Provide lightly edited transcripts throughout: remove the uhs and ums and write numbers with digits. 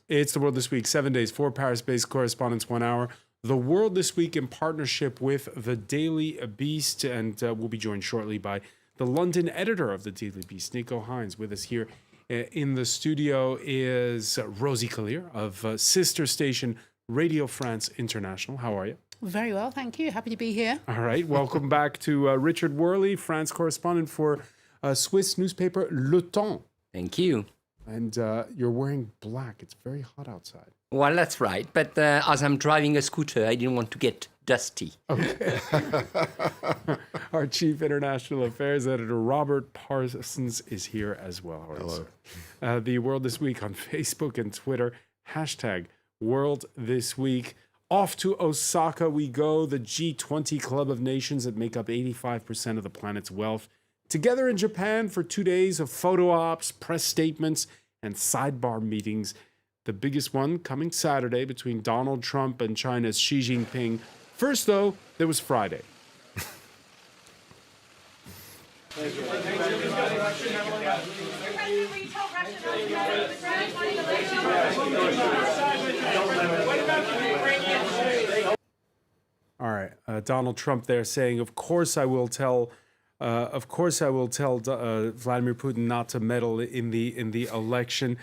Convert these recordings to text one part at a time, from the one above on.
It's The World This Week, 7 days, 4 Paris-based correspondents, 1 hour. The World This Week in partnership with The Daily Beast, and we'll be joined shortly by the London editor of The Daily Beast, Nico Hines. With us here in the studio is Rosie Collier of sister station Radio France International. How are you? Very well, thank you. Happy to be here. All right. Welcome back to Richard Worley, France correspondent for Swiss newspaper Le Temps. Thank you. And you're wearing black. It's very hot outside. Well, that's right. But as I'm driving a scooter, I didn't want to get dusty. Okay. Our chief international affairs editor, Robert Parsons, is here as well. Hello. The World This Week on Facebook and Twitter. Hashtag World This Week. Off to Osaka we go, the G20 club of nations that make up 85% of the planet's wealth. Together in Japan for 2 days of photo ops, press statements, and sidebar meetings. The biggest one coming Saturday between Donald Trump and China's Xi Jinping. First, though, there was Friday. All right, Donald Trump there saying, of course I will tell Vladimir Putin not to meddle in the election.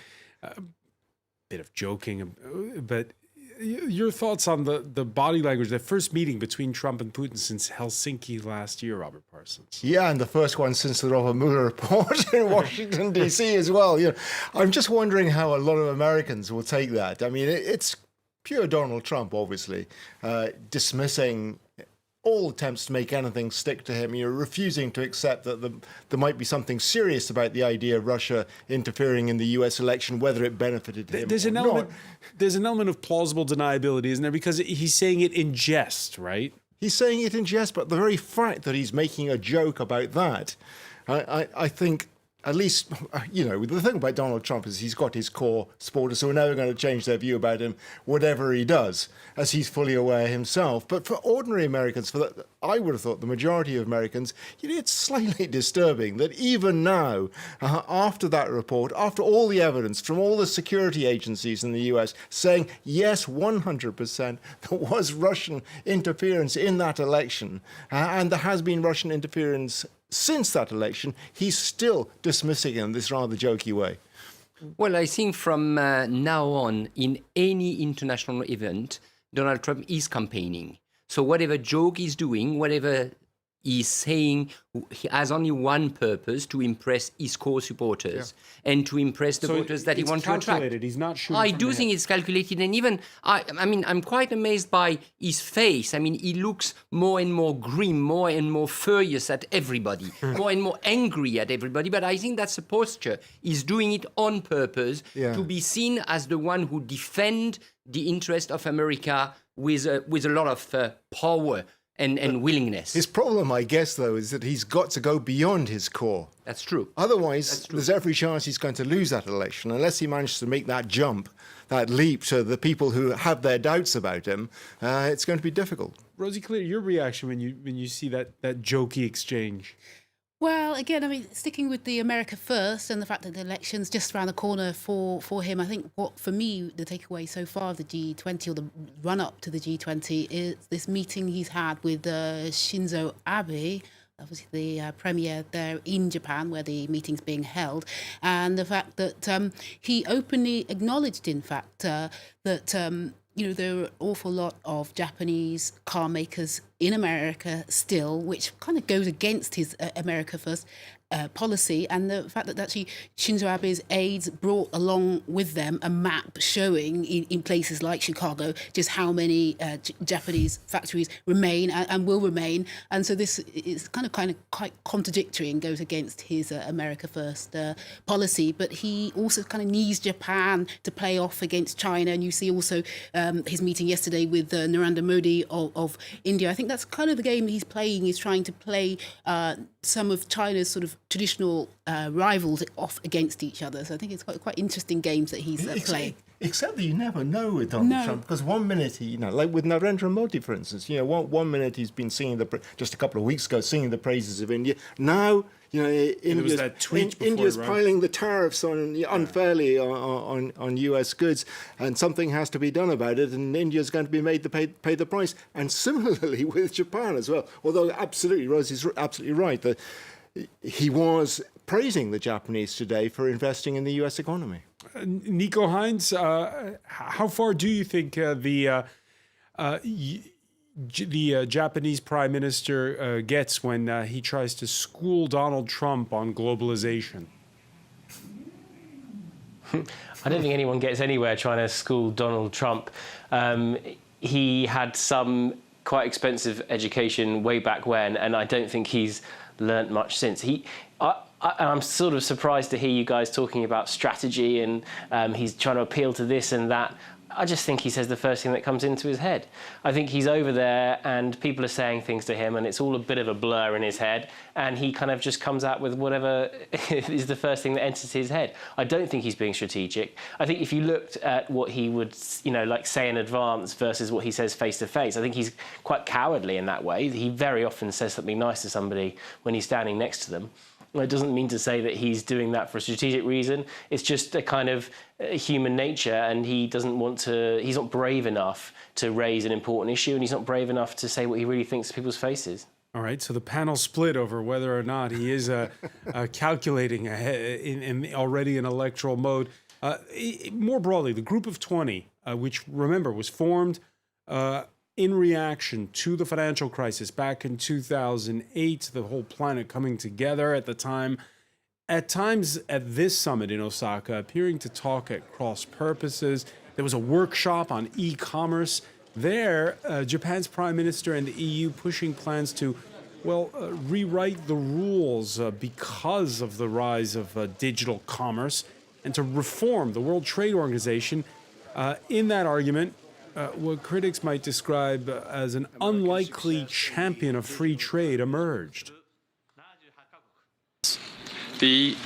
Bit of joking, but your thoughts on the body language, the first meeting between Trump and Putin since Helsinki last year, Robert Parsons? Yeah, and the first one since the Robert Mueller report in Washington, D.C. as well. You know, I'm just wondering how a lot of Americans will take that. I mean, it's pure Donald Trump, obviously, dismissing all attempts to make anything stick to him, refusing to accept that there might be something serious about the idea of Russia interfering in the U.S. election, whether it benefited him There's an element of plausible deniability, isn't there? Because he's saying it in jest, right? He's saying it in jest, but the very fact that he's making a joke about that, I think, at least, the thing about Donald Trump is he's got his core supporters who are never going to change their view about him, whatever he does, as he's fully aware himself. But for ordinary Americans, I would have thought the majority of Americans, it's slightly disturbing that even now, after that report, after all the evidence from all the security agencies in the US saying, yes, 100%, there was Russian interference in that election, and there has been Russian interference since that election, he's still dismissing it in this rather jokey way. Well, I think from now on, in any international event, Donald Trump is campaigning. So whatever joke he's doing, whatever he's saying, he has only one purpose: to impress his core supporters and to impress the voters that he wants to attract. He's not shooting. I do think it's calculated, and even I'm quite amazed by his face. I mean, he looks more and more grim, more and more furious at everybody, more and more angry at everybody. But I think that's a posture. He's doing it on purpose to be seen as the one who defend the interest of America with a lot of power and willingness. His problem, I guess, though, is that he's got to go beyond his core. That's true. Otherwise, there's every chance he's going to lose that election, unless he manages to make that jump, that leap to the people who have their doubts about him. It's going to be difficult. Rosie Collier, your reaction when you see that jokey exchange? Well, again, sticking with the America first and the fact that the election's just around the corner for him, I think for me, the takeaway so far of the G20 or the run-up to the G20 is this meeting he's had with Shinzo Abe, obviously the premier there in Japan, where the meeting's being held, and the fact that he openly acknowledged, in fact, that there are an awful lot of Japanese car makers in America still, which kind of goes against his America First policy, and the fact that actually Shinzo Abe's aides brought along with them a map showing in places like Chicago just how many Japanese factories remain and will remain. And so this is kind of quite contradictory and goes against his America First policy. But he also kind of needs Japan to play off against China. And you see also his meeting yesterday with Narendra Modi of India. I think that's kind of the game he's playing. He's trying to play some of China's sort of traditional rivals off against each other. So I think it's quite interesting games that he's playing. Except that you never know with Donald Trump, because 1 minute he, like with Narendra Modi, for instance, one minute he's been singing just a couple of weeks ago, singing the praises of India. Now, You know, was that tweet before, India's right? piling the tariffs on unfairly on U.S. goods, and something has to be done about it. And India's going to be made to pay the price. And similarly with Japan as well. Although absolutely, Rosie's absolutely right that he was praising the Japanese today for investing in the U.S. economy. Nico Hines, how far do you think the Japanese Prime Minister gets when he tries to school Donald Trump on globalization? I don't think anyone gets anywhere trying to school Donald Trump. He had some quite expensive education way back when, and I don't think he's learnt much since. I'm sort of surprised to hear you guys talking about strategy and he's trying to appeal to this and that. I just think he says the first thing that comes into his head. I think he's over there and people are saying things to him and it's all a bit of a blur in his head and he kind of just comes out with whatever is the first thing that enters his head. I don't think he's being strategic. I think if you looked at what he would, like say in advance versus what he says face to face, I think he's quite cowardly in that way. He very often says something nice to somebody when he's standing next to them. It doesn't mean to say that he's doing that for a strategic reason. It's just a kind of human nature, and he doesn't want to. He's not brave enough to raise an important issue, and he's not brave enough to say what he really thinks to people's faces. All right, so the panel split over whether or not he is calculating already in electoral mode. More broadly, the Group of 20, which, remember, was formed in reaction to the financial crisis back in 2008, the whole planet coming together at the time, at times at this summit in Osaka, appearing to talk at cross purposes. There was a workshop on e-commerce. There, Japan's prime minister and the EU pushing plans to, rewrite the rules because of the rise of digital commerce and to reform the World Trade Organization. In that argument, what critics might describe as an unlikely champion of free trade emerged. We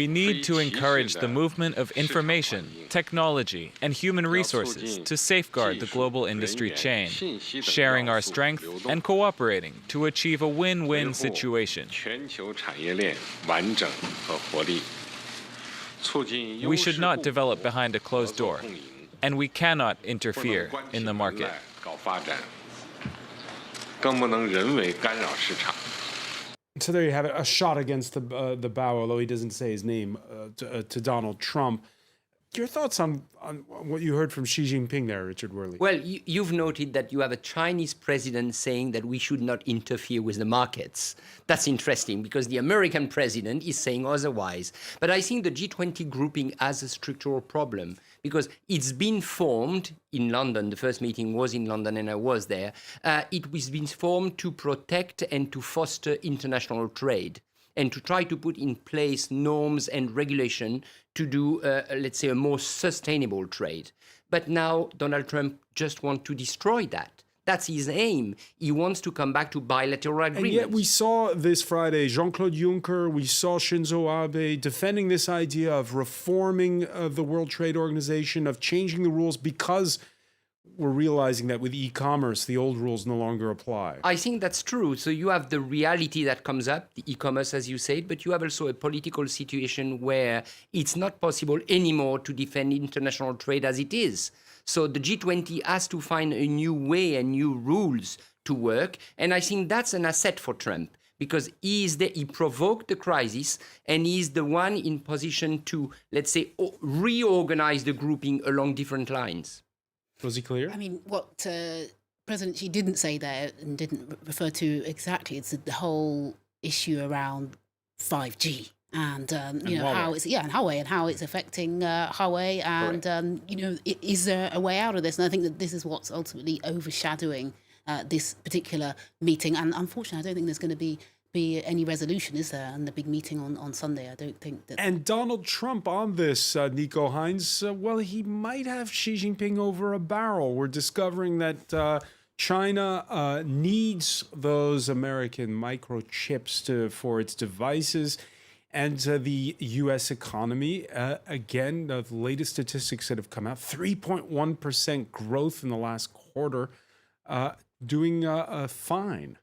need to encourage the movement of information, technology, and human resources to safeguard the global industry chain, sharing our strength and cooperating to achieve a win-win situation. We should not develop behind a closed door, and we cannot interfere in the market. So there you have it, a shot against the bow, although he doesn't say his name, to Donald Trump. Your thoughts on what you heard from Xi Jinping there, Richard Worley? Well, you've noted that you have a Chinese president saying that we should not interfere with the markets. That's interesting because the American president is saying otherwise. But I think the G20 grouping has a structural problem because it's been formed in London. The first meeting was in London and I was there. It was been formed to protect and to foster international trade and to try to put in place norms and regulation to do, let's say, a more sustainable trade. But now Donald Trump just wants to destroy that. That's his aim. He wants to come back to bilateral agreements. And yet we saw this Friday Jean-Claude Juncker, we saw Shinzo Abe defending this idea of reforming the World Trade Organization, of changing the rules because we're realizing that with e-commerce, the old rules no longer apply. I think that's true. So you have the reality that comes up, the e-commerce, as you said, but you have also a political situation where it's not possible anymore to defend international trade as it is. So the G20 has to find a new way and new rules to work. And I think that's an asset for Trump because he provoked the crisis and he's the one in position to, let's say, reorganize the grouping along different lines. Was he clear? I mean, what President Xi didn't say there and didn't refer to exactly is the whole issue around 5G and how it's and Huawei and how it's affecting Huawei and is there a way out of this? And I think that this is what's ultimately overshadowing this particular meeting. And unfortunately, I don't think there's going to be any resolution, is there, in the big meeting on Sunday? I don't think that. And Donald Trump on this, Nico Hines, he might have Xi Jinping over a barrel. We're discovering that China needs those American microchips for its devices. And the U.S. economy, again, the latest statistics that have come out, 3.1% growth in the last quarter, doing fine.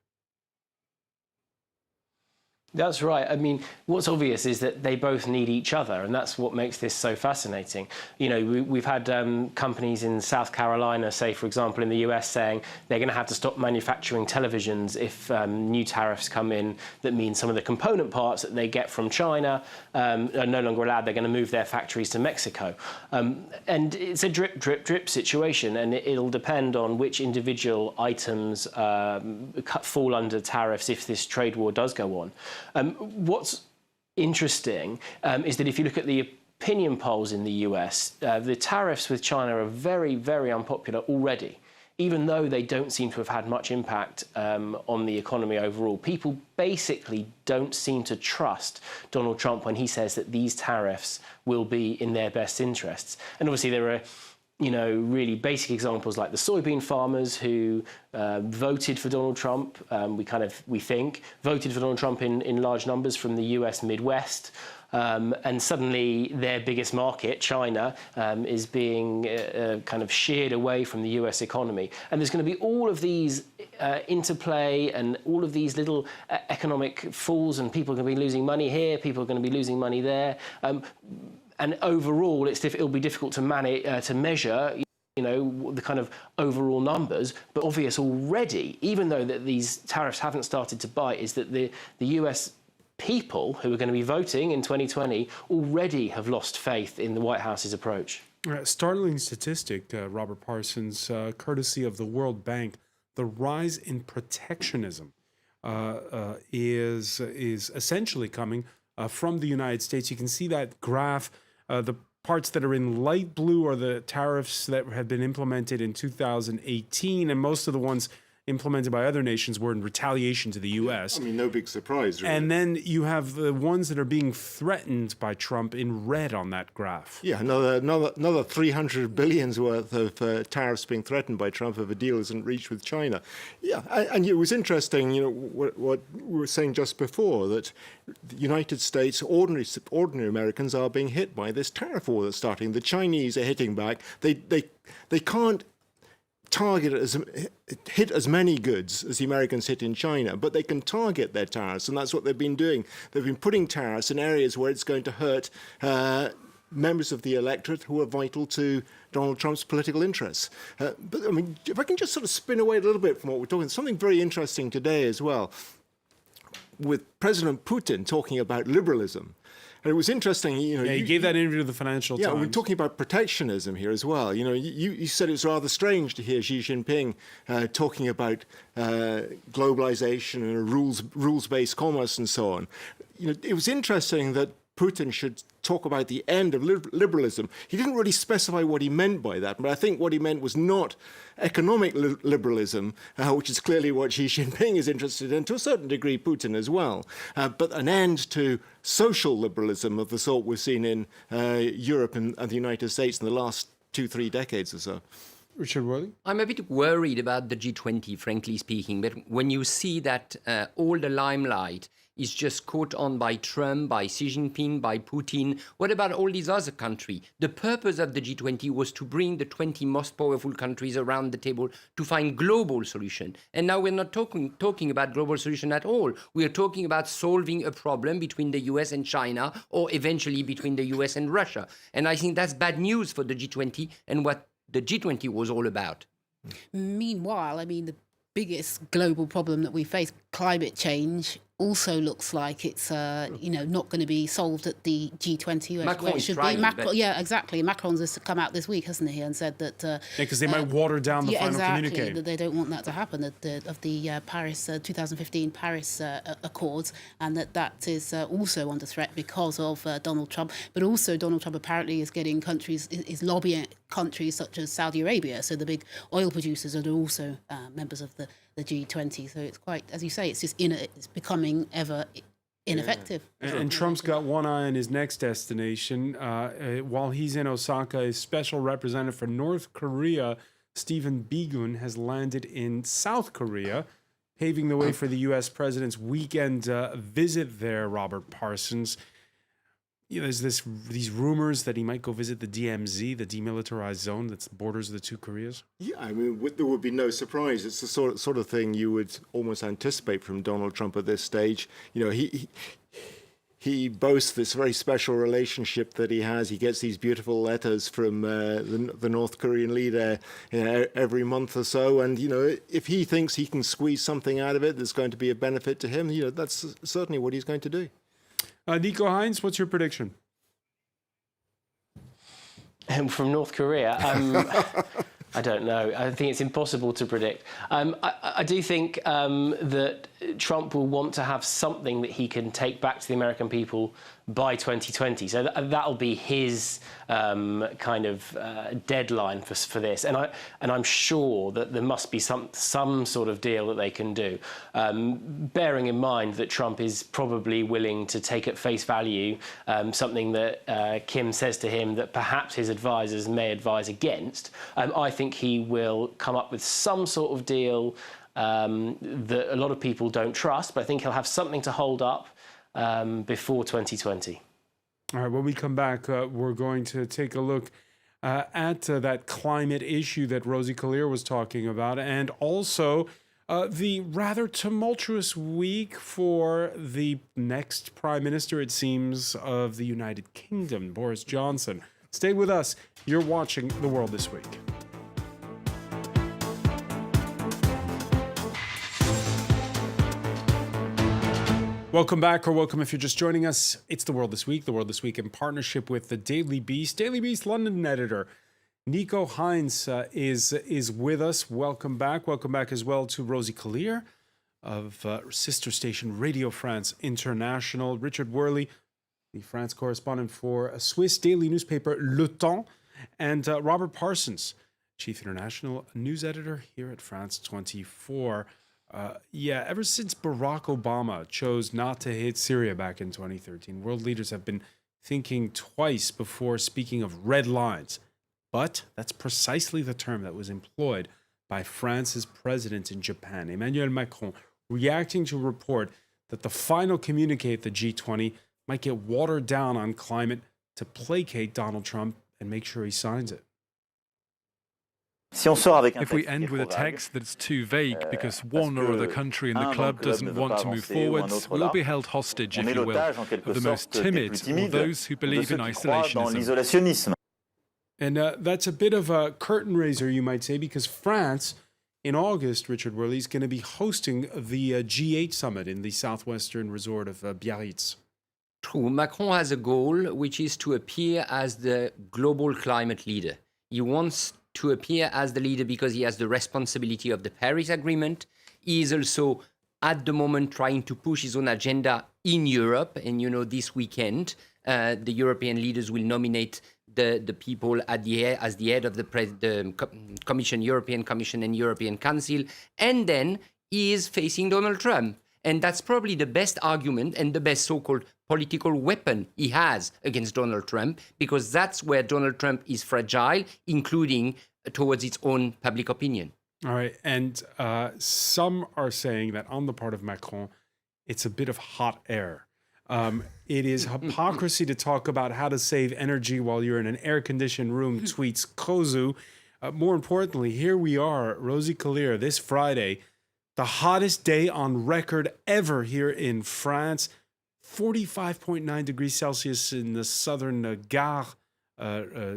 That's right. I mean, what's obvious is that they both need each other, and that's what makes this so fascinating. You know, we've had companies in South Carolina, say, for example, in the US, saying they're going to have to stop manufacturing televisions if new tariffs come in that mean some of the component parts that they get from China are no longer allowed. They're going to move their factories to Mexico. And it's a drip, drip, drip situation, and it'll depend on which individual items fall under tariffs if this trade war does go on. What's interesting is that if you look at the opinion polls in the US, the tariffs with China are very, very unpopular already, even though they don't seem to have had much impact on the economy overall. People basically don't seem to trust Donald Trump when he says that these tariffs will be in their best interests. And obviously there are really basic examples like the soybean farmers who voted for Donald Trump, we think, voted for Donald Trump in large numbers from the US Midwest. And suddenly their biggest market, China, is being kind of sheared away from the US economy. And there's going to be all of these interplay and all of these little economic falls, and people are going to be losing money here, people are going to be losing money there. And overall, it'll be difficult to measure, the kind of overall numbers. But obvious already, even though that these tariffs haven't started to bite, is that the US people who are going to be voting in 2020 already have lost faith in the White House's approach. Startling statistic, Robert Parsons, courtesy of the World Bank. The rise in protectionism is essentially coming from the United States. You can see that graph. The parts that are in light blue are the tariffs that had been implemented in 2018, and most of the ones implemented by other nations were in retaliation to the U.S. I mean, no big surprise, really. And then you have the ones that are being threatened by Trump in red on that graph. Yeah, another 300 billions worth of tariffs being threatened by Trump if a deal isn't reached with China. Yeah, and it was interesting, what we were saying just before, that the United States, ordinary Americans are being hit by this tariff war that's starting. The Chinese are hitting back. They can't hit as many goods as the Americans hit in China, but they can target their tariffs, and that's what they've been doing. They've been putting tariffs in areas where it's going to hurt members of the electorate who are vital to Donald Trump's political interests. But I mean, if I can just sort of spin away a little bit from what we're talking, something very interesting today as well, with President Putin talking about liberalism. And it was interesting, he gave that interview to the Financial Times. Yeah, we're talking about protectionism here as well. You said it was rather strange to hear Xi Jinping talking about globalization and rules-based commerce and so on. It was interesting that Putin should talk about the end of liberalism. He didn't really specify what he meant by that, but I think what he meant was not economic liberalism, which is clearly what Xi Jinping is interested in, to a certain degree Putin as well, but an end to social liberalism of the sort we've seen in Europe and the United States in the last 2-3 decades or so. Richard Worley? I'm a bit worried about the G20, frankly speaking, but when you see that all the limelight is just caught on by Trump, by Xi Jinping, by Putin. What about all these other countries? The purpose of the G20 was to bring the 20 most powerful countries around the table to find global solution. And now we're not talking about global solution at all. We are talking about solving a problem between the US and China, or eventually between the US and Russia. And I think that's bad news for the G20 and what the G20 was all about. Meanwhile, I mean, the biggest global problem that we face, climate change, also looks like it's not going to be solved at the G20 where it should be. Yeah, exactly. Macron's just come out this week, hasn't he, and said that because they might water down the final communique. That they don't want that to happen of the Paris 2015 Paris Accords, and that is also under threat because of Donald Trump. But also Donald Trump apparently is lobbying countries such as Saudi Arabia, so the big oil producers are also members of the G20. So it's quite, as you say, it's just it's becoming ever ineffective. And Trump's got one eye on his next destination. While he's in Osaka, his special representative for North Korea, Stephen Biegun, has landed in South Korea, paving the way for the U.S. president's weekend visit there, Robert Parsons. there's these rumors that he might go visit the DMZ, the demilitarized zone that borders the two Koreas. Yeah, I mean, there would be no surprise. It's the sort of thing you would almost anticipate from Donald Trump at this stage. He boasts this very special relationship that he has. He gets these beautiful letters from the North Korean leader every month or so. And, if he thinks he can squeeze something out of it that's going to be a benefit to him, that's certainly what he's going to do. Nico Hines, what's your prediction? From North Korea, I don't know. I think it's impossible to predict. I do think that Trump will want to have something that he can take back to the American people by 2020. So that'll be his kind of deadline for this. And I'm sure that there must be some sort of deal that they can do, bearing in mind that Trump is probably willing to take at face value something that Kim says to him that perhaps his advisors may advise against. I think he will come up with some sort of deal that a lot of people don't trust, but I think he'll have something to hold up before 2020. All right, when we come back, we're going to take a look at that climate issue that Rosie Collier was talking about, and also the rather tumultuous week for the next Prime Minister, it seems, of the United Kingdom, Boris Johnson. Stay with us. You're watching The World This Week. Welcome back, or welcome if you're just joining us. It's The World This Week. The World This Week in partnership with the Daily Beast. Daily Beast London editor Nico Hines is with us. Welcome back. Welcome back as well to Rosie Collier of sister station Radio France International. Richard Worley, the France correspondent for a Swiss daily newspaper Le Temps. And Robert Parsons, chief international news editor here at France 24. Ever since Barack Obama chose not to hit Syria back in 2013, world leaders have been thinking twice before speaking of red lines. But that's precisely the term that was employed by France's president in Japan, Emmanuel Macron, reacting to a report that the final communique at the G20 might get watered down on climate to placate Donald Trump and make sure he signs it. If we end with a text that's too vague because one or other country in the club doesn't want to move forwards, we'll be held hostage, if you will, of the most timid or those who believe in isolationism. And that's a bit of a curtain raiser, you might say, because France, in August, Richard Worley, is going to be hosting the G8 summit in the southwestern resort of Biarritz. True. Macron has a goal, which is to appear as the global climate leader. He wants to appear as the leader because he has the responsibility of the Paris Agreement. He is also, at the moment, trying to push his own agenda in Europe. And, this weekend, the European leaders will nominate the people as the head of the Commission, European Commission and European Council. And then he is facing Donald Trump. And that's probably the best argument and the best so-called political weapon he has against Donald Trump, because that's where Donald Trump is fragile, including towards its own public opinion. All right. And some are saying that on the part of Macron, it's a bit of hot air. It is hypocrisy to talk about how to save energy while you're in an air-conditioned room, tweets Kozu. More importantly, here we are, Rosie Collier, this Friday, the hottest day on record ever here in France, 45.9 degrees Celsius in the southern Gare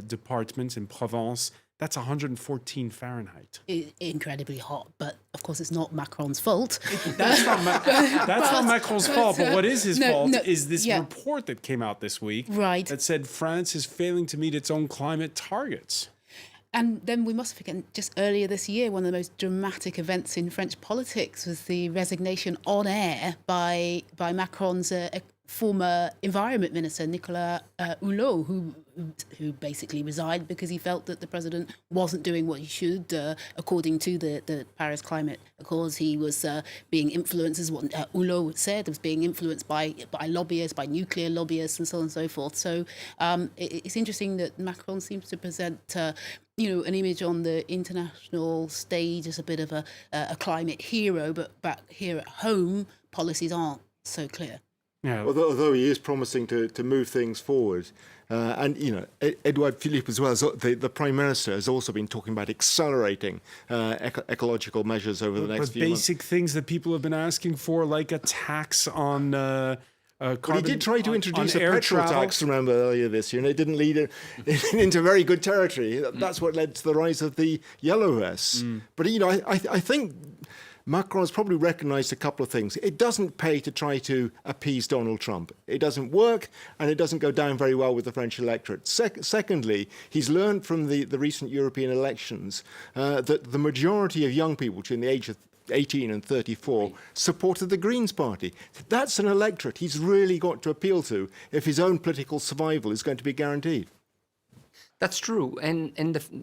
department in Provence. That's 114 Fahrenheit. Incredibly hot, but of course it's not Macron's fault. That's not Macron's fault, but what is his fault is this report that came out this week that said France is failing to meet its own climate targets. And then we must forget, just earlier this year, one of the most dramatic events in French politics was the resignation on air by Macron's former environment minister, Nicolas Hulot, who basically resigned because he felt that the president wasn't doing what he should, according to the Paris Climate Accords. He was being influenced, as what Hulot said, was being influenced by lobbyists, by nuclear lobbyists, and so on and so forth. So it's interesting that Macron seems to present an image on the international stage as a bit of a climate hero, but back here at home, policies aren't so clear. Yeah. Although he is promising to move things forward. And, Edouard Philippe as well, the Prime Minister, has also been talking about accelerating ecological measures over the next few months. Basic things that people have been asking for, like a tax on carbon. But he did try to introduce a petrol tax, remember, earlier this year, and it didn't lead into very good territory. That's what led to the rise of the yellow vests. But, I think Macron's probably recognised a couple of things. It doesn't pay to try to appease Donald Trump. It doesn't work, and it doesn't go down very well with the French electorate. Secondly, he's learned from the recent European elections that the majority of young people between the age of 18 and 34 supported the Greens party. That's an electorate he's really got to appeal to if his own political survival is going to be guaranteed. That's true. And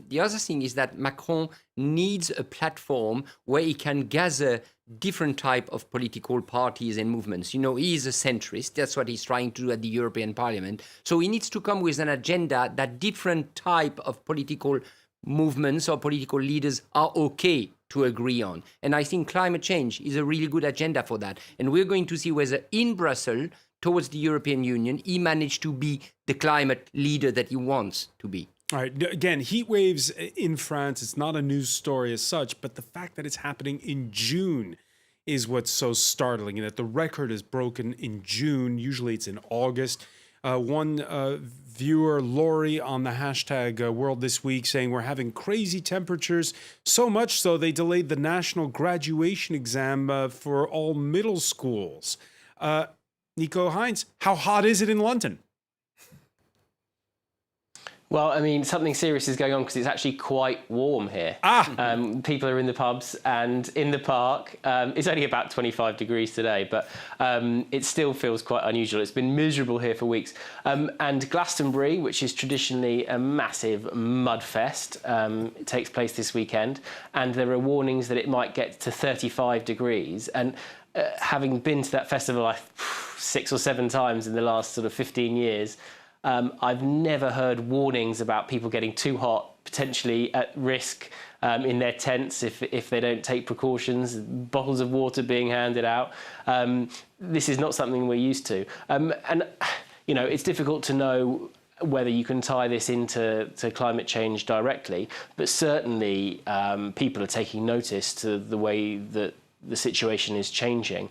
the other thing is that Macron needs a platform where he can gather different type of political parties and movements. He is a centrist. That's what he's trying to do at the European Parliament. So he needs to come with an agenda that different type of political movements or political leaders are okay to agree on. And I think climate change is a really good agenda for that. And we're going to see whether in Brussels, towards the European Union, he managed to be the climate leader that he wants to be. All right. Again, heat waves in France, it's not a news story as such, but the fact that it's happening in June is what's so startling, and that the record is broken in June. Usually it's in August. One viewer, Lori, on the hashtag World This Week, saying we're having crazy temperatures, so much so they delayed the national graduation exam for all middle schools. Nico Heinz, how hot is it in London? Well, I mean, something serious is going on because it's actually quite warm here. People are in the pubs and in the park. It's only about 25 degrees today, but it still feels quite unusual. It's been miserable here for weeks. And Glastonbury, which is traditionally a massive mud fest, it takes place this weekend. And there are warnings that it might get to 35 degrees. And having been to that festival 6 or 7 times in the last sort of 15 years, I've never heard warnings about people getting too hot, potentially at risk in their tents if they don't take precautions, bottles of water being handed out. This is not something we're used to. And, it's difficult to know whether you can tie this into climate change directly, but certainly people are taking notice to the way that the situation is changing.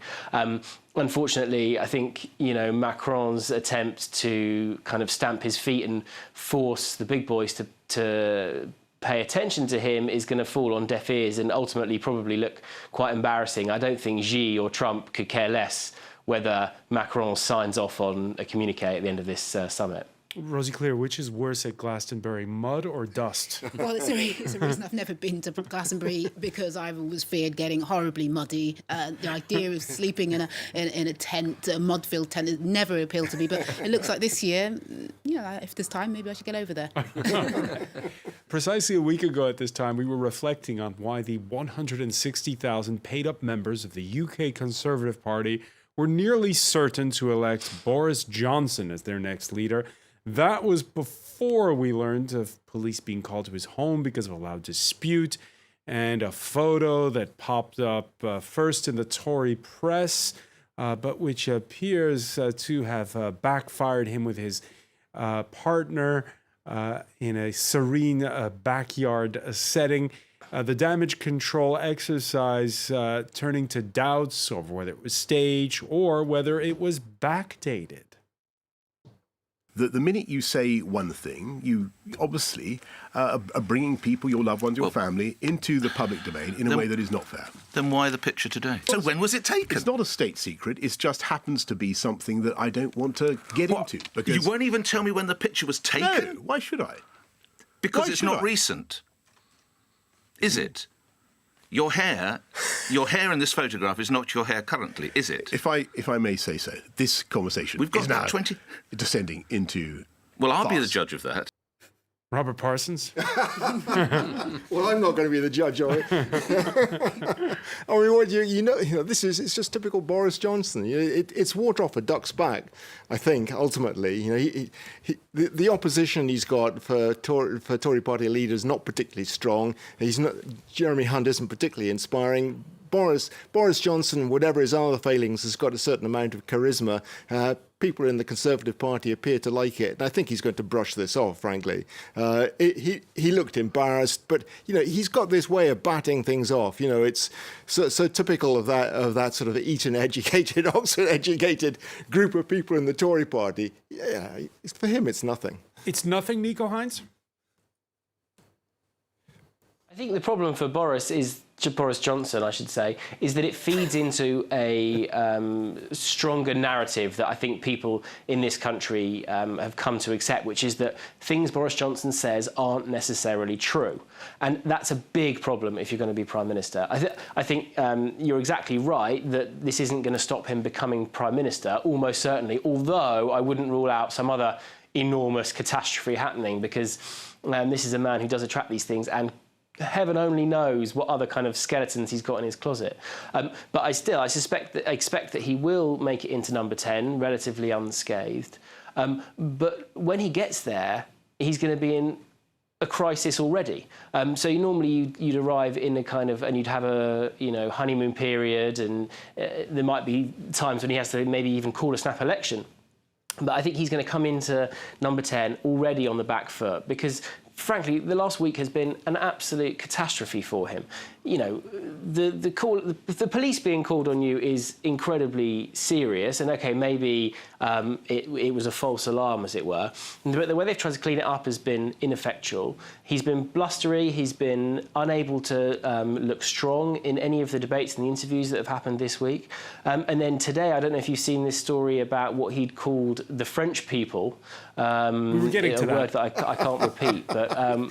Unfortunately, I think, Macron's attempt to kind of stamp his feet and force the big boys to pay attention to him is going to fall on deaf ears and ultimately probably look quite embarrassing. I don't think Xi or Trump could care less whether Macron signs off on a communique at the end of this summit. Rosie Clear, which is worse at Glastonbury, mud or dust? Well, it's a reason I've never been to Glastonbury, because I've always feared getting horribly muddy. The idea of sleeping in a tent, a mud-filled tent, has never appealed to me. But it looks like this year, if there's time, maybe I should get over there. Precisely a week ago at this time, we were reflecting on why the 160,000 paid-up members of the UK Conservative Party were nearly certain to elect Boris Johnson as their next leader. That was before we learned of police being called to his home because of a loud dispute, and a photo that popped up first in the Tory press, but which appears to have backfired him with his partner in a serene backyard setting. The damage control exercise turning to doubts over whether it was staged or whether it was backdated. The minute you say one thing, you obviously are bringing people, your loved ones, your family, into the public domain in a way that is not fair. Then why the picture today? So when was it taken? It's not a state secret. It just happens to be something that I don't want to get into. Because you won't even tell me when the picture was taken? No, why should I? Because it's not recent. Is it? Your hair in this photograph is not your hair currently, is it? If I may say so, this conversation is now descending into... Well, I'll be the judge of that. Robert Parsons? Well, I'm not going to be the judge, are I? I mean, it's just typical Boris Johnson. It's water off a duck's back, I think, ultimately. The opposition he's got for Tory party leaders not particularly strong. Jeremy Hunt isn't particularly inspiring. Boris Johnson, whatever his other failings, has got a certain amount of charisma. People in the Conservative Party appear to like it, and I think he's going to brush this off, frankly. He looked embarrassed, but, you know, he's got this way of batting things off. You know, it's so typical of that sort of Eton-educated, Oxford-educated group of people in the Tory party. Yeah, for him, it's nothing. It's nothing, Nico Hines? I think the problem for Boris Johnson, I should say, is that it feeds into a stronger narrative that I think people in this country have come to accept, which is that things Boris Johnson says aren't necessarily true. And that's a big problem if you're going to be Prime Minister. I think you're exactly right that this isn't going to stop him becoming Prime Minister, almost certainly, although I wouldn't rule out some other enormous catastrophe happening, because this is a man who does attract these things, and heaven only knows what other kind of skeletons he's got in his closet. But I expect that he will make it into number 10 relatively unscathed. But when he gets there, he's going to be in a crisis already. So you'd arrive in a kind of, and you'd have a honeymoon period, and there might be times when he has to maybe even call a snap election. But I think he's going to come into number 10 already on the back foot, because frankly, the last week has been an absolute catastrophe for him. You know, the police being called on you is incredibly serious, and okay, maybe it was a false alarm, as it were. But the way they've tried to clean it up has been ineffectual. He's been blustery. He's been unable to look strong in any of the debates and the interviews that have happened this week. And then today, I don't know if you've seen this story about what he'd called the French people. We were getting to that. A word that I can't repeat, but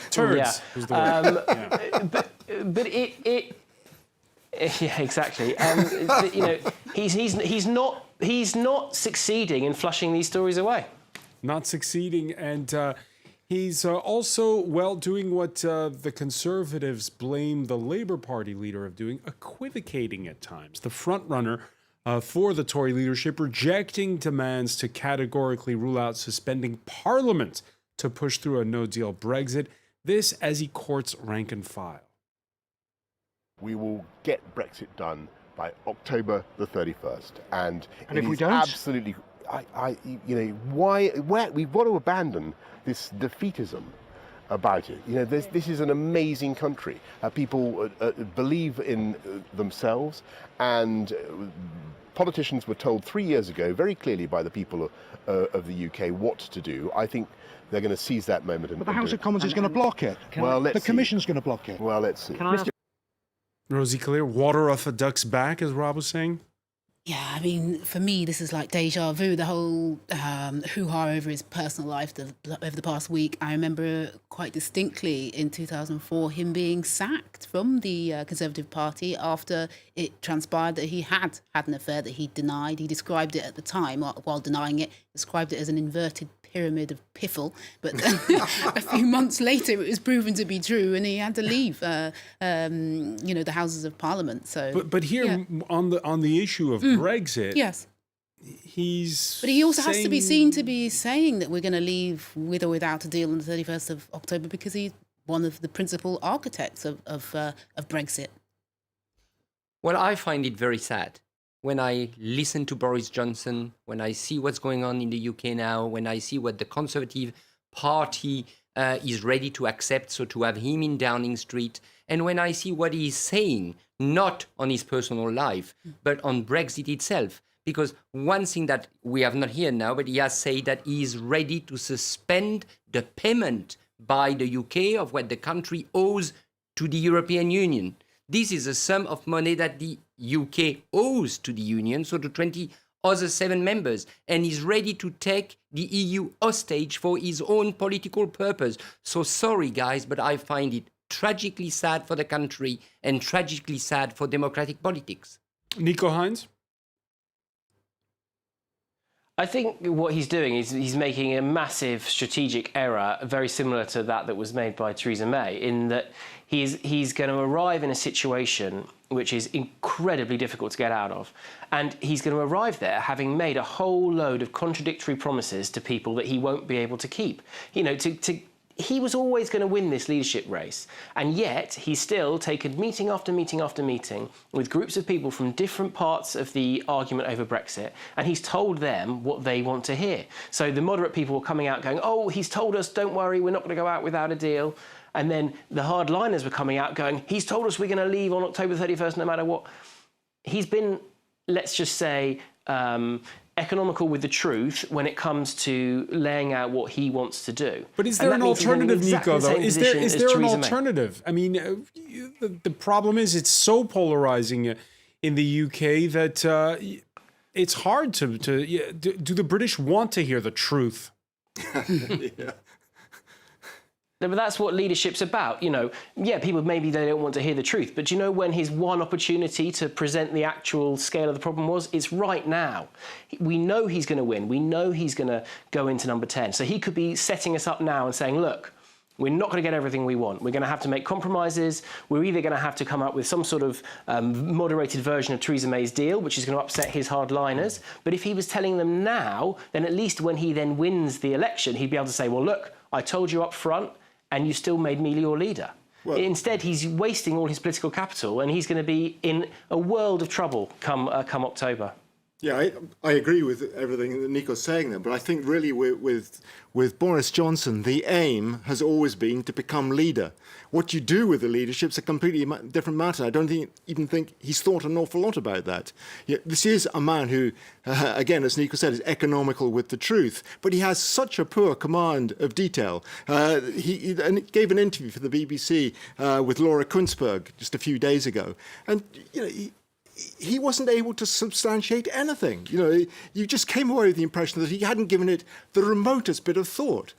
turds yeah. was the word. But it yeah, exactly. But, you know, he's not succeeding in flushing these stories away. Not succeeding, and he's also doing what the Conservatives blame the Labour Party leader of doing, equivocating at times. The front runner for the Tory leadership rejecting demands to categorically rule out suspending Parliament to push through a no-deal Brexit. This as he courts rank and file. We will get Brexit done by October the 31st. And if we don't? Absolutely, why we've got to abandon this defeatism about it. You know, this is an amazing country. People believe in themselves, and politicians were told 3 years ago very clearly by the people of the UK what to do. I think they're going to seize that moment. But the House of Commons is going to block it. The Commission's going to block it. Well, let's see. Rosie Clear, water off a duck's back, as Rob was saying. Yeah, I mean, for me, this is like deja vu, the whole hoo-ha over his personal life over the past week. I remember quite distinctly in 2004 him being sacked from the Conservative Party after it transpired that he had an affair that he denied. He described it at the time, while denying it, described it as an inverted pyramid of piffle. But a few months later, it was proven to be true, and he had to leave, the Houses of Parliament. So, but here on the issue of Brexit, yes, but he also has to be seen to be saying that we're going to leave with or without a deal on the 31st of October because he's one of the principal architects of Brexit. Well, I find it very sad when I listen to Boris Johnson, when I see what's going on in the UK now, when I see what the Conservative Party is ready to accept, so to have him in Downing Street, and when I see what he's saying, not on his personal life, but on Brexit itself. Because one thing that we have not here now, but he has said that he is ready to suspend the payment by the UK of what the country owes to the European Union. This is a sum of money that the UK owes to the Union, so to 20 other 7 members, and is ready to take the EU hostage for his own political purpose. So sorry, guys, but I find it tragically sad for the country and tragically sad for democratic politics. Nico Hines? I think what he's doing is he's making a massive strategic error, very similar to that was made by Theresa May, in that he's going to arrive in a situation which is incredibly difficult to get out of. And he's going to arrive there having made a whole load of contradictory promises to people that he won't be able to keep. You know, he was always going to win this leadership race. And yet he's still taken meeting after meeting after meeting with groups of people from different parts of the argument over Brexit, and he's told them what they want to hear. So the moderate people were coming out going, oh, he's told us, don't worry, we're not going to go out without a deal. And then the hardliners were coming out going, he's told us we're going to leave on October 31st no matter what. He's been, let's just say, economical with the truth when it comes to laying out what he wants to do. But is there an alternative, Nico, though? Is there an alternative? I mean, the problem is it's so polarizing in the UK that it's hard to do the British want to hear the truth? Yeah. No, but that's what leadership's about. You know, yeah, people maybe they don't want to hear the truth, but do you know when his one opportunity to present the actual scale of the problem was? It's right now. We know he's going to win. We know he's going to go into number 10. So he could be setting us up now and saying, look, we're not going to get everything we want. We're going to have to make compromises. We're either going to have to come up with some sort of moderated version of Theresa May's deal, which is going to upset his hardliners. But if he was telling them now, then at least when he then wins the election, he'd be able to say, well, look, I told you up front, and you still made me your leader. Well, instead, he's wasting all his political capital, and he's going to be in a world of trouble come October. Yeah, I agree with everything that Nico's saying there, but I think really with Boris Johnson, the aim has always been to become leader. What you do with the leadership's a completely different matter. I don't even think he's thought an awful lot about that. Yeah, this is a man who, again, as Nico said, is economical with the truth, but he has such a poor command of detail. He gave an interview for the BBC with Laura Kunzberg just a few days ago, and you know. He wasn't able to substantiate anything. You know, you just came away with the impression that he hadn't given it the remotest bit of thought.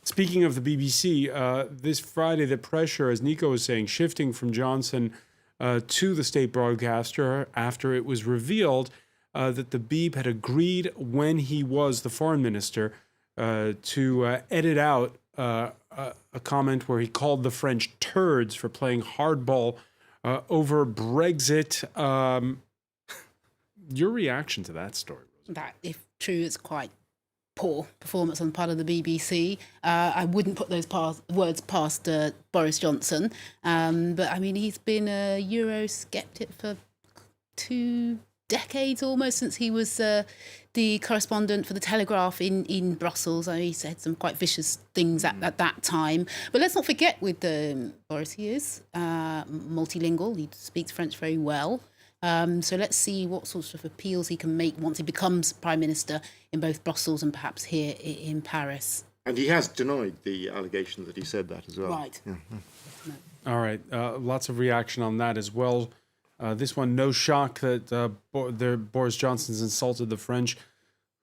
Speaking of the BBC, this Friday, the pressure, as Nico was saying, shifting from Johnson to the state broadcaster after it was revealed that the Beeb had agreed when he was the foreign minister to edit out a comment where he called the French turds for playing hardball over Brexit. Your reaction to that story? That, if true, is quite poor performance on the part of the BBC. I wouldn't put those words past Boris Johnson. But, I mean, he's been a Eurosceptic for 2 decades almost, since he was the correspondent for the Telegraph in Brussels. He said some quite vicious things at that time. But let's not forget with Boris, he is multilingual. He speaks French very well. So let's see what sorts of appeals he can make once he becomes Prime Minister in both Brussels and perhaps here in Paris. And he has denied the allegation that he said that as well. Right. Mm-hmm. All right. Lots of reaction on that as well. This one, no shock that Boris Johnson's insulted the French.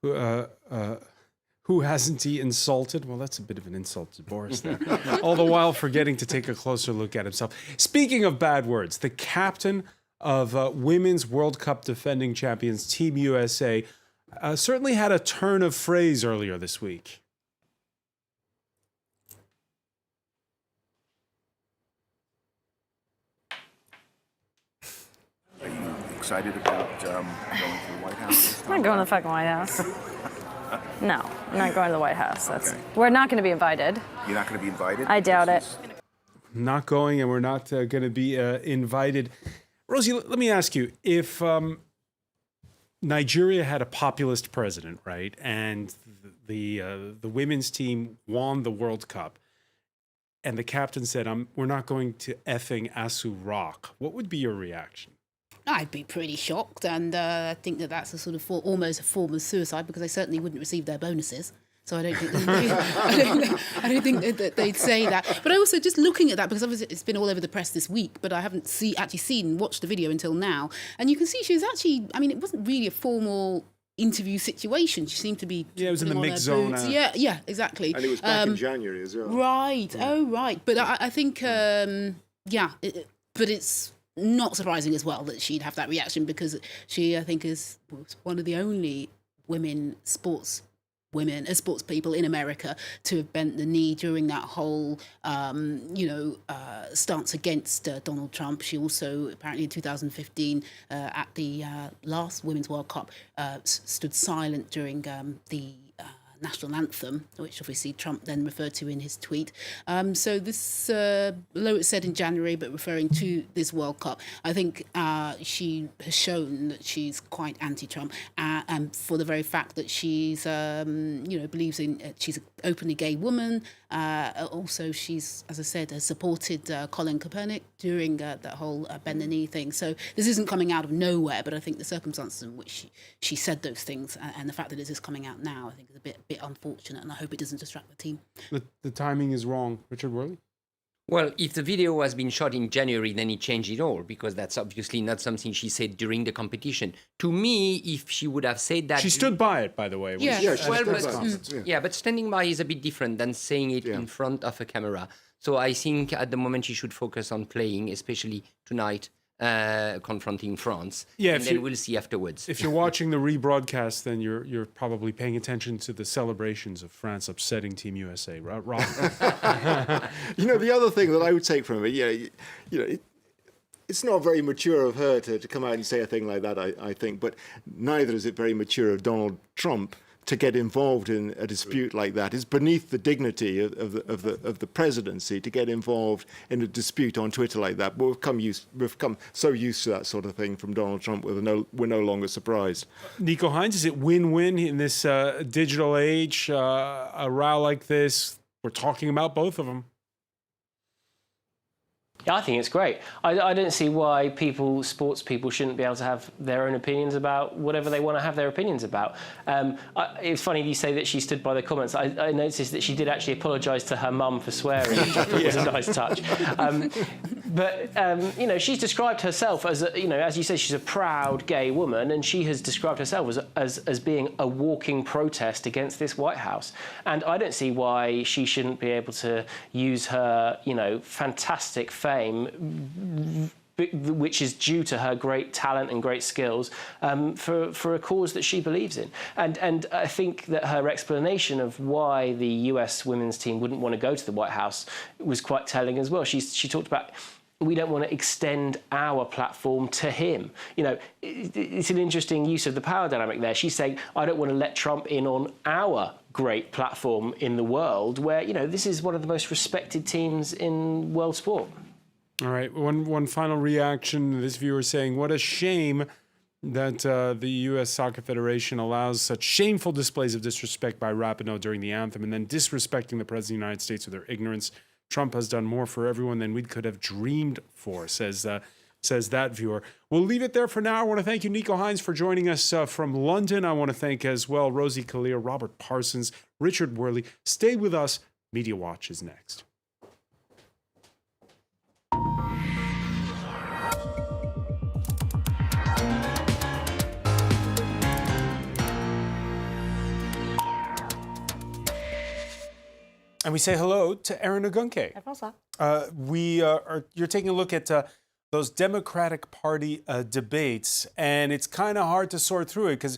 Who hasn't he insulted? Well, that's a bit of an insult to Boris there. All the while forgetting to take a closer look at himself. Speaking of bad words, the captain of Women's World Cup defending champions Team USA certainly had a turn of phrase earlier this week. Are you excited about going to the White House? I'm not going to the fucking White House. No, I'm not going to the White House. We're not going to be invited. You're not going to be invited? I doubt it. Not going, and we're not going to be invited. Rosie, let me ask you, if Nigeria had a populist president, right, and the women's team won the World Cup, and the captain said, we're not going to effing Asu Rock, what would be your reaction? I'd be pretty shocked, and I think that's a sort of almost a form of suicide, because they certainly wouldn't receive their bonuses. So I don't think that they'd say that. But I also, just looking at that, because obviously it's been all over the press this week, but I haven't watched the video until now, and you can see she was actually, I mean, it wasn't really a formal interview situation. She seemed to be it was in the mix zone. Yeah, exactly. And it was back in January as well. Right. Yeah. Oh, right. But I think, but it's not surprising as well that she'd have that reaction, because she, I think, was one of the only sports people in America to have bent the knee during that whole, stance against Donald Trump. She also, apparently in 2015, at the last Women's World Cup, stood silent during the national anthem, which obviously Trump then referred to in his tweet. So this, although it said in January, but referring to this World Cup, I think she has shown that she's quite anti-Trump, and for the very fact that she's, believes in, she's an openly gay woman. Also, she's, as I said, has supported Colin Kaepernick during that whole bend the knee thing. So this isn't coming out of nowhere, but I think the circumstances in which she said those things and the fact that this is coming out now, I think is a bit unfortunate, and I hope it doesn't distract the team. The timing is wrong. Richard Worley? Well, if the video has been shot in January, then it changed it all, because that's obviously not something she said during the competition. To me, if she would have said that... She stood by it, by the way. But standing by is a bit different than saying it in front of a camera. So I think at the moment she should focus on playing, especially tonight, confronting France. Yeah, and then we'll see afterwards. If you're watching the rebroadcast, then you're probably paying attention to the celebrations of France upsetting Team USA, right? The other thing that I would take from it, it's not very mature of her to come out and say a thing like that, I think, but neither is it very mature of Donald Trump to get involved in a dispute like that. It's beneath the dignity of the presidency to get involved in a dispute on Twitter like that. But we've come so used to that sort of thing from Donald Trump, we're no longer surprised. Nico Hines, is it win-win in this digital age? A row like this, we're talking about both of them. Yeah, I think it's great. I don't see why sports people shouldn't be able to have their own opinions about whatever they want to have their opinions about. It's funny you say that she stood by the comments. I noticed that she did actually apologise to her mum for swearing, which I thought was a nice touch. She's described herself as, as you say, she's a proud gay woman, and she has described herself as being a walking protest against this White House. And I don't see why she shouldn't be able to use her, fantastic fame, which is due to her great talent and great skills, for a cause that she believes in. And I think that her explanation of why the US women's team wouldn't want to go to the White House was quite telling as well. She talked about, we don't want to extend our platform to him. It's an interesting use of the power dynamic there. She's saying, I don't want to let Trump in on our great platform in the world, where, this is one of the most respected teams in world sport. All right, one final reaction. This viewer saying, what a shame that the U.S. Soccer Federation allows such shameful displays of disrespect by Rapinoe during the anthem and then disrespecting the President of the United States with their ignorance. Trump has done more for everyone than we could have dreamed for, says that viewer. We'll leave it there for now. I want to thank you, Nico Hines, for joining us from London. I want to thank as well Rosie Kalir, Robert Parsons, Richard Worley. Stay with us. Media Watch is next. And we say hello to Erin Ogunke. You're taking a look at those Democratic Party debates, and it's kind of hard to sort through it because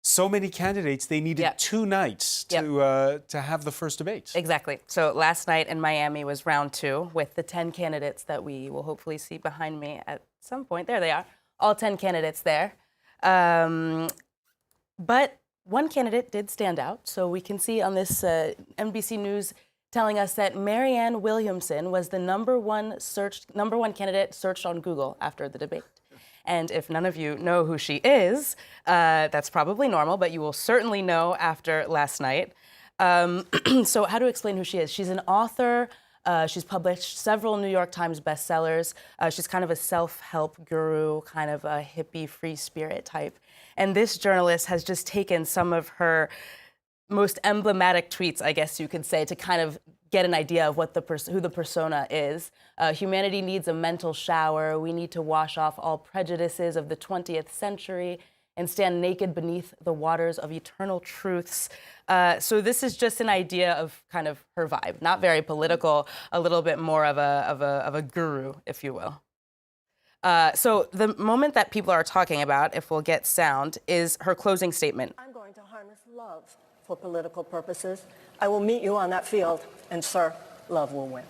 so many candidates, they needed 2 nights to have the first debate. Exactly. So last night in Miami was round 2 with the 10 candidates that we will hopefully see behind me at some point. There they are, all 10 candidates there. But one candidate did stand out. So we can see on this NBC News telling us that Marianne Williamson was the number one candidate searched on Google after the debate. And if none of you know who she is, that's probably normal, but you will certainly know after last night. So how to explain who she is? She's an author. She's published several New York Times bestsellers. She's kind of a self-help guru, kind of a hippie free spirit type. And this journalist has just taken some of her most emblematic tweets, I guess you could say, to kind of get an idea of what who the persona is. Humanity needs a mental shower. We need to wash off all prejudices of the 20th century and stand naked beneath the waters of eternal truths. So this is just an idea of kind of her vibe, not very political, a little bit more of a guru, if you will. So the moment that people are talking about, if we'll get sound, is her closing statement. I'm going to harness love for political purposes. I will meet you on that field, and sir, love will win.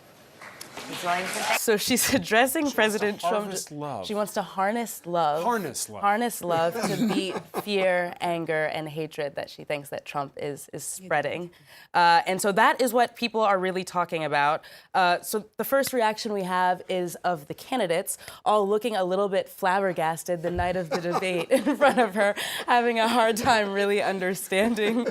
So she's addressing President Trump. Love. She wants to harness love. Harness love. Harness love to beat fear, anger, and hatred that she thinks that Trump is spreading. And so that is what people are really talking about. So the first reaction we have is of the candidates, all looking a little bit flabbergasted the night of the debate in front of her, having a hard time really understanding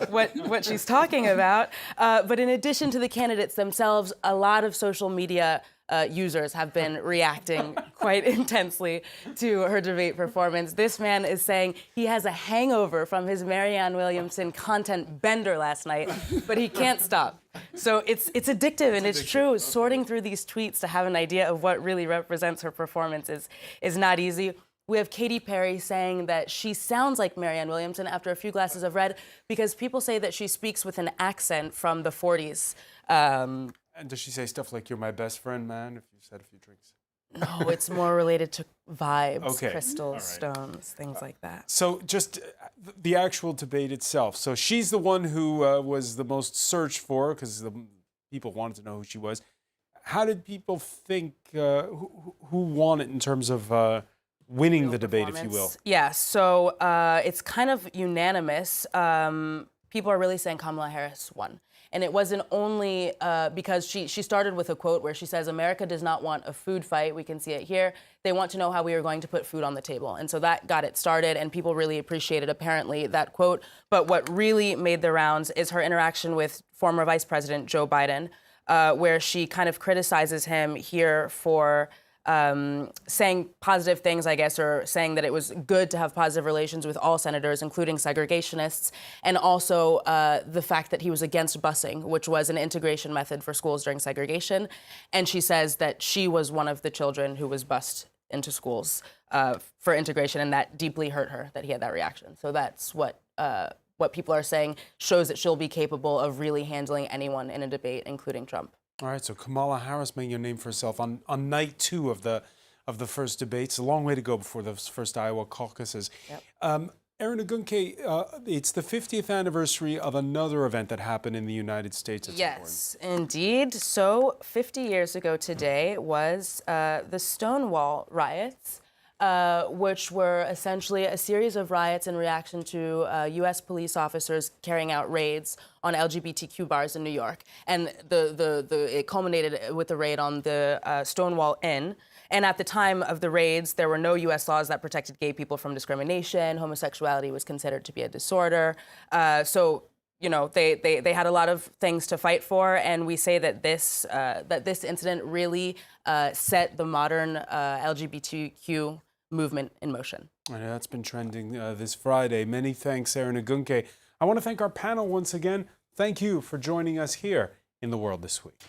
what she's talking about. But in addition to the candidates themselves, a lot of social media users have been reacting quite intensely to her debate performance. This man is saying he has a hangover from his Marianne Williamson content bender last night, but he can't stop. So it's addictive, and it's true. Sorting through these tweets to have an idea of what really represents her performance is not easy. We have Katy Perry saying that she sounds like Marianne Williamson after a few glasses of red because people say that she speaks with an accent from the 40s. And does she say stuff like, "You're my best friend, man," if you've had a few drinks? No, it's more related to vibes, Okay. crystals, stones, things like that. So just the actual debate itself. So she's the one who was the most searched for because the people wanted to know who she was. How did people think, who won it in terms of winning the debate, if you will? Yeah, so it's kind of unanimous. People are really saying Kamala Harris won. And it wasn't only because she started with a quote where she says, "America does not want a food fight." We can see it here. They want to know how we are going to put food on the table. And so that got it started, and people really appreciated, apparently, that quote. But what really made the rounds is her interaction with former Vice President Joe Biden, where she kind of criticizes him here for saying positive things, I guess, or saying that it was good to have positive relations with all senators, including segregationists, and also the fact that he was against busing, which was an integration method for schools during segregation. And she says that she was one of the children who was bused into schools for integration, and that deeply hurt her that he had that reaction. So that's what people are saying shows that she'll be capable of really handling anyone in a debate, including Trump. All right, so Kamala Harris making a name for herself on night 2 of the first debates. A long way to go before the first Iowa caucuses. Yep. Erin Ogunke, it's the 50th anniversary of another event that happened in the United States. Yes, indeed. So 50 years ago today was the Stonewall riots, which were essentially a series of riots in reaction to U.S. police officers carrying out raids on LGBTQ bars in New York. And it culminated with the raid on the Stonewall Inn. And at the time of the raids, there were no U.S. laws that protected gay people from discrimination. Homosexuality was considered to be a disorder. So, you know, they had a lot of things to fight for. And we say that this incident really set the modern LGBTQ movement in motion. And that's been trending this Friday. Many thanks, Erin Ogunke. I want to thank our panel once again. Thank you for joining us here in The World This Week.